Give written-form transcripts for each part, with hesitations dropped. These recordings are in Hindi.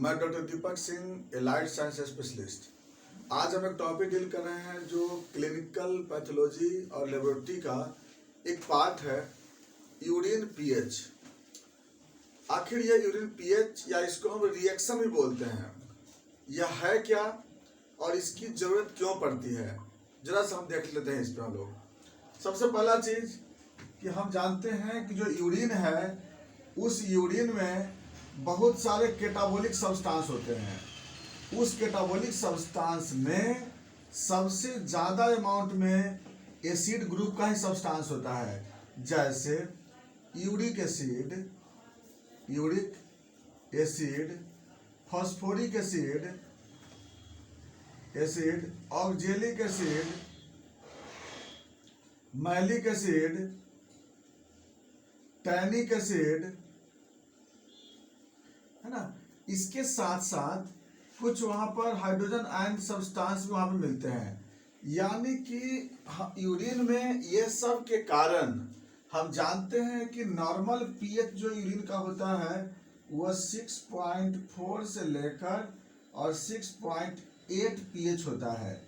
मैं doctor Deepak Singh, allied science specialist. आज हम एक टॉपिक डील कर रहे हैं जो क्लिनिकल पैथोलॉजी और लेबोरेटरी का एक पार्ट है, यूरिन पीएच। आखिर यह यूरिन पीएच या इसको हम रिएक्शन भी बोलते हैं, यह है क्या और इसकी ज़रूरत क्यों पड़ती है, जरा सा हम देख लेते हैं इस पर हम लोग। सबसे पहला चीज़ कि हम जानते हैं कि जो यूरिन है उस यूरिन में बहुत सारे कैटाबोलिक सब्सटेंस होते हैं। उस कैटाबोलिक सब्सटेंस में सबसे ज़्यादा अमाउंट में एसिड ग्रुप का ही सब्सटेंस होता है, जैसे uric acid, phosphoric acid, oxalic acid, malic acid, tannic acid, है ना। इसके साथ साथ कुछ वहाँ पर हाइड्रोजन आयन सब्सटेंस भी वहाँ पर मिलते हैं। यानी कि यूरिन में ये सब के कारण हम जानते हैं कि नॉर्मल पीएच जो यूरिन का होता है वह 6.4 से लेकर और 6.8 पीएच होता है।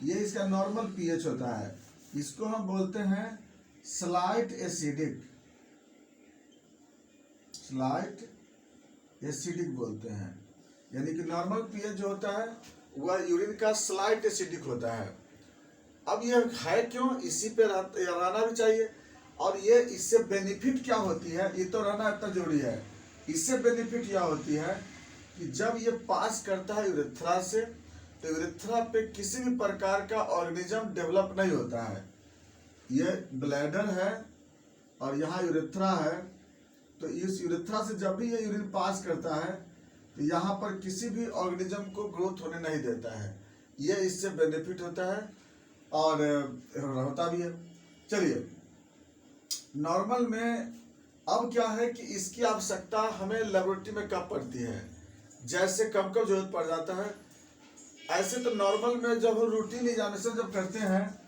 ये इसका नॉर्मल पीएच होता है। इसको हम बोलते हैं स्लाइट एसिडिक बोलते हैं। यानी कि नॉर्मल पीएच जो होता है वह यूरिन का स्लाइट एसिडिक होता है। अब यह है क्यों, इसी पे रहना भी चाहिए। और ये इससे बेनिफिट क्या होती है, ये तो रहना इतना जरूरी है। इससे बेनिफिट यह होती है कि जब ये पास करता है यूरेथ्रा से, तो यूरेथ्रा पे किसी भी प्रकार का ऑर्गेनिज्म डेवलप नहीं होता है। ये ब्लैडर है और यहाँ यूरेथ्रा है, तो इस यूरेथ्रा से जब भी ये यूरिन पास करता है तो यहाँ पर किसी भी ऑर्गेनिज्म को ग्रोथ होने नहीं देता है। ये इससे बेनिफिट होता है और होता भी है। चलिए, नॉर्मल में अब क्या है कि इसकी आवश्यकता हमें लेबोरेटरी में कब पड़ती है, जैसे कब कब जरूरत पड़ जाता है। ऐसे तो नॉर्मल में जब हम रूटीन एग्जामिनेशन जब करते हैं,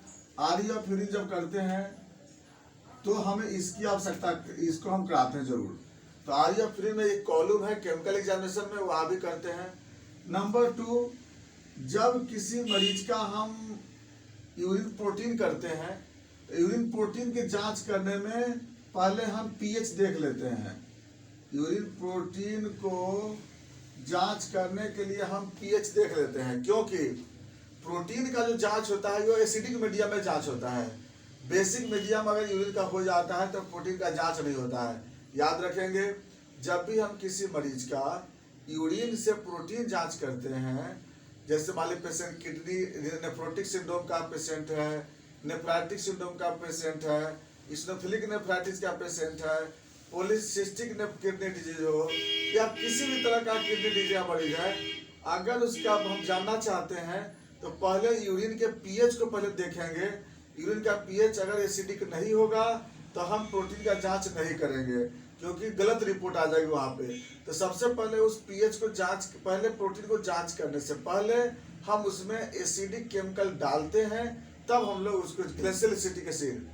आरई और फ्यूरिन जब करते हैं, तो हमें इसकी आवश्यकता, इसको हम कराते हैं जरूर। तो आरई और फ्यूरिन में एक कॉलम है केमिकल एग्जामिनेशन में, वहाँ भी करते हैं। नंबर 2, जब किसी मरीज का हम यूरिन प्रोटीन करते हैं, तो यूरिन प्रोटीन की जांच करने में पहले हम पीएच देख लेते हैं। यूरिन प्रोटीन को जांच करने के लिए हम पीएच देख लेते हैं, क्योंकि प्रोटीन का जो जांच होता है वो एसिडिक मीडियम में जांच होता है। बेसिक मीडियम अगर यूरिन का हो जाता है तो प्रोटीन का जांच नहीं होता है। याद रखेंगे, जब भी हम किसी मरीज का यूरिन से प्रोटीन जांच करते हैं, जैसे मान लीजिए पेशेंट किडनी नेफ्रोटिक सिंड्रोम का पेशेंट है, नेफ्राइटिक सिंड्रोम का पेशेंट है, इस्नोफिलिक नेफ्राइटिस का पेशेंट है, पॉलीसिस्टिक किडनी डिजीज हो या किसी भी तरह का किडनी डिजीज का मरीज है, अगर उसका हम जानना चाहते हैं तो पहले यूरिन के पीएच को पहले देखेंगे। यूरिन का पीएच अगर एसिडिक नहीं होगा तो हम प्रोटीन का जांच नहीं करेंगे, क्योंकि गलत रिपोर्ट आ जाएगी वहाँ पे। तो सबसे पहले उस पीएच को जांच, पहले प्रोटीन को जांच करने से पहले हम उसमें एसिडिक केमिकल डालते हैं, तब हम लोग उसको ग्लेशियल एसिटिक एसिड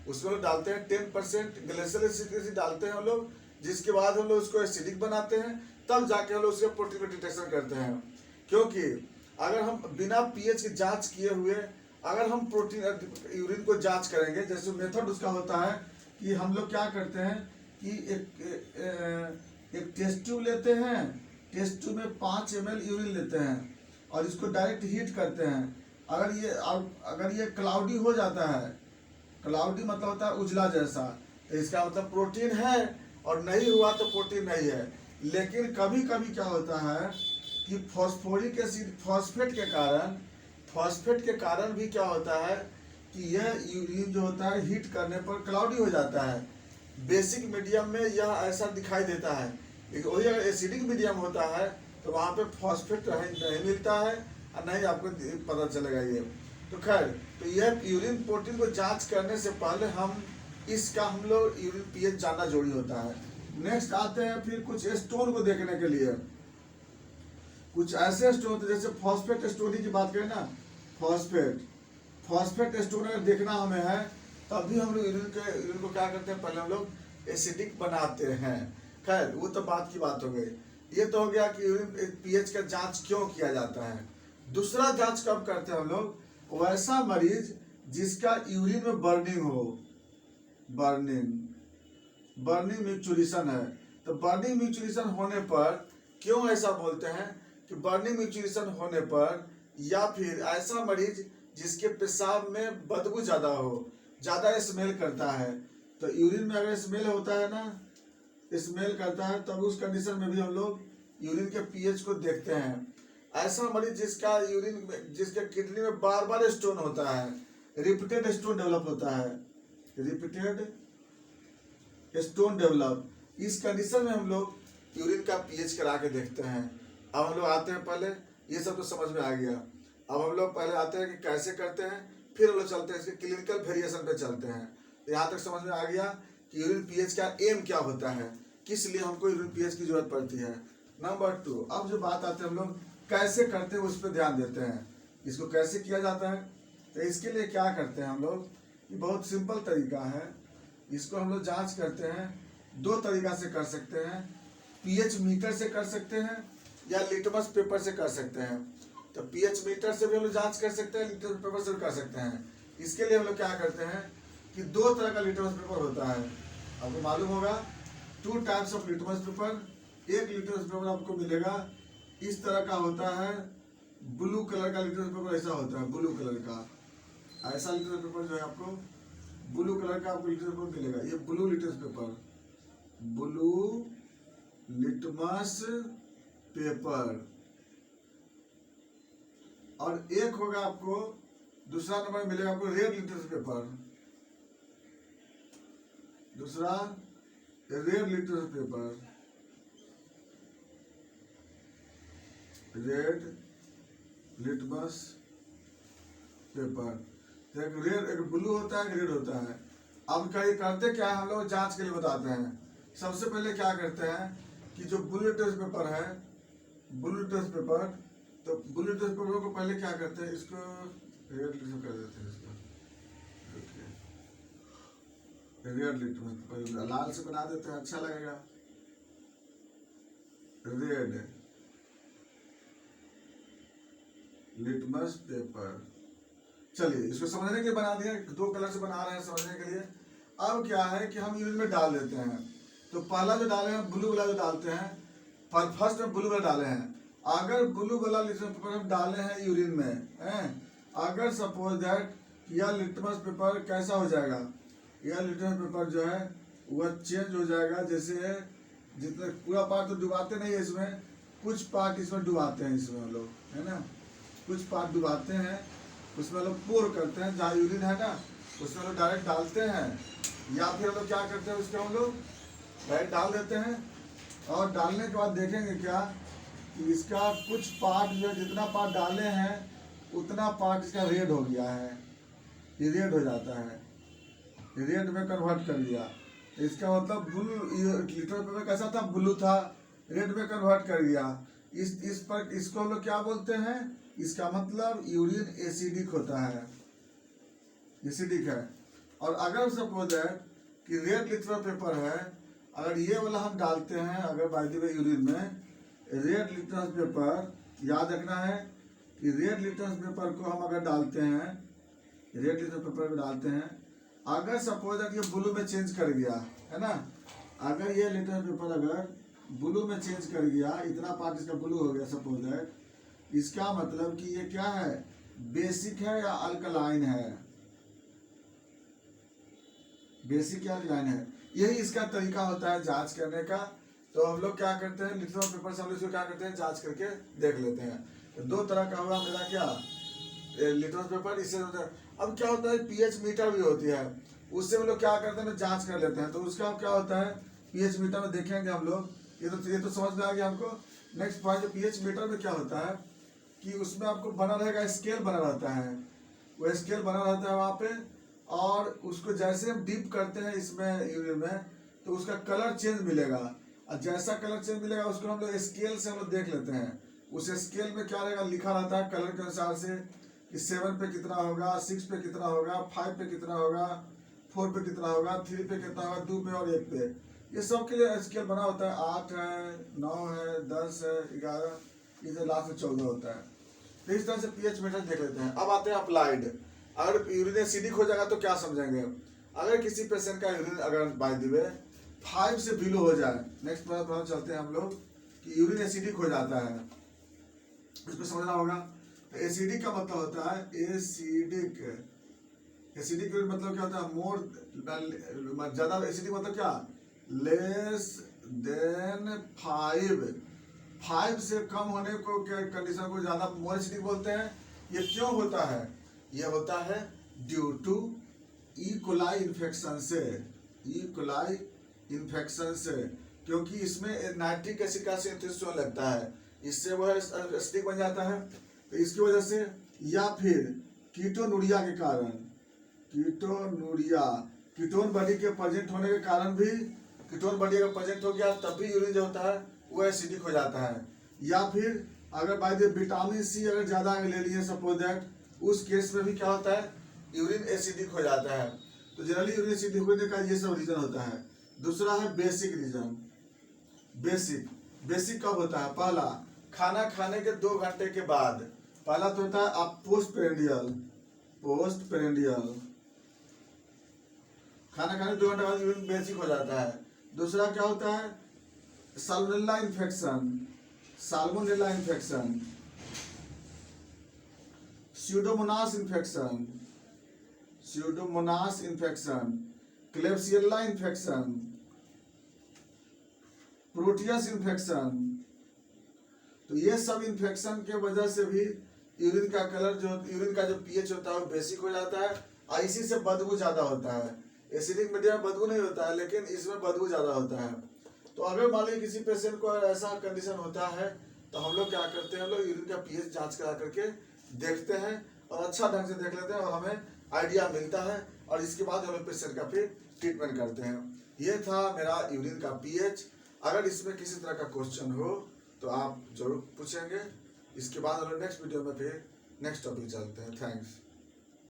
उसमें लोग डालते हैं 10% ग्लेशियल एसिटिक एसिड डालते हैं हम लोग, जिसके बाद हम लोग उसको एसिडिक बनाते हैं, तब जाके हम लोग उसके प्रोटीन को डिटेक्शन करते हैं। क्योंकि अगर हम बिना पीएच की जांच किए हुए अगर हम प्रोटीन यूरिन को जांच करेंगे, जैसे मेथड उसका होता है कि हम लोग क्या करते हैं कि एक टेस्ट ट्यूब लेते हैं, टेस्ट ट्यूब में 5 ml यूरिन लेते हैं और इसको डायरेक्ट हीट करते हैं। अगर ये क्लाउडी हो जाता है, क्लाउडी मतलब होता है उजला जैसा, तो इसका मतलब प्रोटीन है, और नहीं हुआ तो प्रोटीन नहीं है। लेकिन कभी कभी क्या होता है कि फॉस्फोरिक एसिड फॉस्फेट के कारण भी क्या होता है कि यह यूरिन जो होता है हीट करने पर क्लाउडी हो जाता है। बेसिक मीडियम में यह ऐसा दिखाई देता है, लेकिन वही अगर एसिडिक मीडियम होता है तो वहाँ पे फॉस्फेट नहीं मिलता है और नहीं आपको पता चलेगा ये। तो खैर, तो यह यूरिन प्रोटीन को जांच करने से पहले हम लोग यूरिन पीएच जानना जरूरी होता है। नेक्स्ट आते हैं फिर कुछ स्टोन को देखने के लिए। कुछ ऐसे स्टोन, जैसे फॉस्फेट स्टोन की बात करें ना, फॉस्फेट स्टोन अगर देखना हमें है तब भी हम लोग यूरिन को क्या करते हैं, पहले हम लोग एसिडिक बनाते हैं। खैर वो तो बात की बात हो गई। ये तो हो गया कि यूरिन पीएच का जांच क्यों किया जाता है। दूसरा जांच कब करते हैं हम लोग, वैसा मरीज जिसका यूरिन में बर्निंग हो, बर्निंग म्यूचुरेशन है। तो बर्निंग म्यूचुरेशन होने पर क्यों ऐसा बोलते हैं कि बर्निंग म्यूचुरेशन होने पर, या फिर ऐसा मरीज जिसके पेशाब में बदबू ज़्यादा हो, ज़्यादा स्मेल करता है। तो यूरिन में अगर स्मेल होता है ना, स्मेल करता है, तब उस कंडीशन में भी हम लोग यूरिन के पीएच को देखते हैं। ऐसा मरीज जिसका यूरिन में, जिसके किडनी में बार बार स्टोन होता है, रिपीटेड स्टोन डेवलप होता है, रिपीटेड स्टोन डेवलप, इस कंडीशन में हम लोग यूरिन का पीएच करा के देखते हैं। अब हम लोग आते हैं, पहले ये सब तो समझ में आ गया। अब हम लोग पहले आते हैं कि कैसे करते हैं, फिर हम लोग चलते हैं इसके क्लिनिकल वेरिएशन पे चलते हैं। तो यहाँ तक समझ में आ गया कि यूरिन पीएच का एम क्या होता है, किस लिए हमको यूरिन पीएच की जरूरत पड़ती है। नंबर 2, अब जो बात आते हैं हम लोग कैसे करते हैं उस पर ध्यान देते हैं। इसको कैसे किया जाता है, तो इसके लिए क्या करते हैं हम लोग, ये बहुत सिंपल तरीका है। इसको हम लोग जांच करते हैं 2 तरीका से कर सकते हैं, पीएच मीटर से कर सकते हैं या लिटमस पेपर से कर सकते हैं। तो पीएच मीटर से भी हम लोग जांच कर सकते हैं, लिटमस पेपर से भी कर सकते हैं। इसके लिए हम लोग क्या करते हैं कि 2 तरह का लिटमस पेपर होता है, आपको मालूम होगा 2 टाइप्स ऑफ लिटमस पेपर। एक लिटमस पेपर आपको मिलेगा इस तरह का होता है, ब्लू कलर का लिटमस पेपर ऐसा होता है, ब्लू कलर का ऐसा लिटमस पेपर जो है आपको ब्लू कलर का आपको लिटमस पेपर मिलेगा। ये blue litmus paper, blue litmus paper. और एक होगा आपको, दूसरा नंबर मिलेगा आपको रेड लिटमस पेपर, दूसरा red litmus paper, red litmus paper. एक रेड, एक ब्लू होता है, एक रेड होता है। अब कहीं करते क्या है, हम लोग जांच के लिए बताते हैं। सबसे पहले क्या करते हैं कि जो ब्लू लिटमस पेपर है, ब्लू लिटमस पेपर, तो ब्लू लिटमस पेपर को पहले क्या करते हैं, इसको रेड लिटमस कर देते हैं, इसको रेड लिटमस पेपर लाल से बना देते हैं, अच्छा लगेगा, रेड लिटमस पेपर। चलिए इसको समझने के लिए बना दिया, 2 कलर से बना रहे हैं समझने के लिए। अब क्या है कि हम यूरिन में डाल देते हैं। तो पहला जो डाले हैं ब्लू वाला जो डालते हैं, फर्स्ट में ब्लू वाला डाले हैं। अगर ब्लू वाला लिटमस पेपर हम डाले हैं यूरिन में हैं, अगर सपोज दैट यह लिटमस पेपर कैसा हो जाएगा, यह लिटमस पेपर जो है वह चेंज हो जाएगा। जैसे जितने पूरा पार्ट तो डुबाते नहीं है इसमें, कुछ पार्ट इसमें डुबाते हैं, इसमें हम लोग है ना, कुछ पार्ट डुबाते हैं, उसमें हम लोग पोर करते हैं, जहाँ यूरिन है ना उसमें हम लोग डायरेक्ट डालते हैं, या फिर हम लोग क्या करते हैं उसको हम लोग डायरेक्ट डाल देते हैं। और डालने के बाद देखेंगे क्या कि इसका कुछ पार्ट जो है, जितना पार्ट डाले हैं उतना पार्ट इसका रेड हो गया है, ये रेड हो जाता है, रेड में कन्वर्ट कर दिया। इसका मतलब ब्लू लिटमस पेपर कैसा था, ब्लू था, रेड में कन्वर्ट कर दिया। इस पर इसको हम लोग क्या बोलते हैं, इसका मतलब यूरिन एसिडिक होता है, एसिडिक है। और अगर सपोज है कि रेड लिटमस पेपर है, अगर ये वाला हम डालते हैं, अगर बाय द वे यूरिन में रेड लिटमस पेपर, याद रखना है कि रेड लिटमस पेपर को हम अगर डालते हैं, रेड लिटमस पेपर को डालते हैं, अगर सपोज है ये ब्लू में चेंज कर गया है ना, अगर ये लिटमस पेपर अगर ब्लू में चेंज कर गया, इतना पार्ट इसका ब्लू हो गया सपोज है, इसका मतलब कि ये क्या है, बेसिक है या अल्कलाइन है, बेसिक या अल्कलाइन है। यही इसका तरीका होता है जांच करने का। तो हम लोग क्या करते हैं, लिटमस पेपर से हम लोग इसको क्या करते हैं, जांच करके देख लेते हैं। तो 2 तरह का हुआ मेरा क्या, लिटमस पेपर, इससे होता है। अब क्या होता है, पीएच मीटर भी होती है, उससे हम लोग क्या करते हैं, जांच कर लेते हैं। तो उसका क्या होता है, पीएच मीटर में देखेंगे हम लोग, ये तो समझ में आ गया हमको। नेक्स्ट पॉइंट, पीएच मीटर में क्या होता है कि उसमें आपको बना रहेगा, स्केल बना रहता है, वो स्केल बना रहता है वहाँ पे। और उसको जैसे हम डिप करते हैं इसमें यूरिन में, तो उसका कलर चेंज मिलेगा, और जैसा कलर चेंज मिलेगा उसको हम लोग स्केल से हम लोग देख लेते हैं। उस स्केल में क्या रहेगा, लिखा रहता है कलर के अनुसार से कि 7 पे कितना होगा, 6 पे कितना होगा, 5 पे कितना होगा, 4 पे कितना होगा, 3 पे कितना होगा, 2 पे और 1 पे। ये सब के लिए स्केल बना होता है, 8 है, 9 है, 10 है, 11, इसे लास्ट में 14 होता है। तो इस तरह से पीएच मीटर देख लेते हैं। अब आते हैं अप्लाइड। अगर यूरिन एसिडिक हो जाएगा तो क्या समझेंगे। अगर किसी पेशेंट का यूरिन अगर बाय द वे 5 से बिलो हो जाए, नेक्स्ट पर चलते हैं हम लोग कि यूरिन एसिडिक हो जाता है, इसको समझना होगा। तो एसिडिक का मतलब होता है एसिडिक, एसिडिक मतलब क्या होता है, मोर ज्यादा, एसिडिक मतलब क्या, लेस देन 5 से कम होने को कंडीशन को ज्यादा मोर एसिडिक बोलते हैं। ये क्यों होता है, ये होता है due to E coli infection से, ई कोलाई इन्फेक्शन से, क्योंकि इसमें नाइट्रिक एसिड का सिंथेसिस लगता है, इससे वह एसिडिक बन जाता है। तो इसकी वजह से, या फिर कीटोनुरिया के कारण, कीटोनुरिया, कीटोन बॉडी के प्रेजेंट होने के कारण भी, कीटोन बॉडी अगर प्रेजेंट हो गया तब भी यूरिन जो होता है वो एसिडिक हो जाता है। या फिर अगर बाय द विटामिन सी अगर ज्यादा ले लिए सपोज दैट, उस केस में भी क्या होता है, यूरिन एसिडिक हो जाता है। तो जनरली यूरिन एसिडिक होने का ये सब रीजन होता है। दूसरा है बेसिक रीजन। बेसिक कब होता है, पहला खाना खाने के 2 घंटे के बाद, पहला तो होता है आप पोस्ट पेरेंडियल, खाना खाने 2 घंटे बाद यूरिन बेसिक हो जाता है। दूसरा क्या होता है, salmonella infection, pseudomonas infection, klebsiella infection, proteus infection. तो ये सब इन्फेक्शन के वजह से भी यूरिन का कलर जो, यूरिन का जो पीएच होता है वो बेसिक हो जाता है, और इसी से बदबू ज्यादा होता है। एसिडिक मीडिया में बदबू नहीं होता है, लेकिन इसमें बदबू ज्यादा होता है। तो अगर मान लीजिए किसी पेशेंट को ऐसा कंडीशन होता है तो हम लोग क्या करते हैं, हम लोग यूरिन का पीएच जांच करा करके देखते हैं, और अच्छा ढंग से देख लेते हैं, और हमें आइडिया मिलता है, और इसके बाद हम लोग पेशेंट का फिर ट्रीटमेंट करते हैं। ये था मेरा यूरिन का पीएच। अगर इसमें किसी तरह का क्वेश्चन हो तो आप जरूर पूछेंगे। इसके बाद हम लोग नेक्स्ट वीडियो में फिर नेक्स्ट टॉपिक चलते हैं। थैंक्स।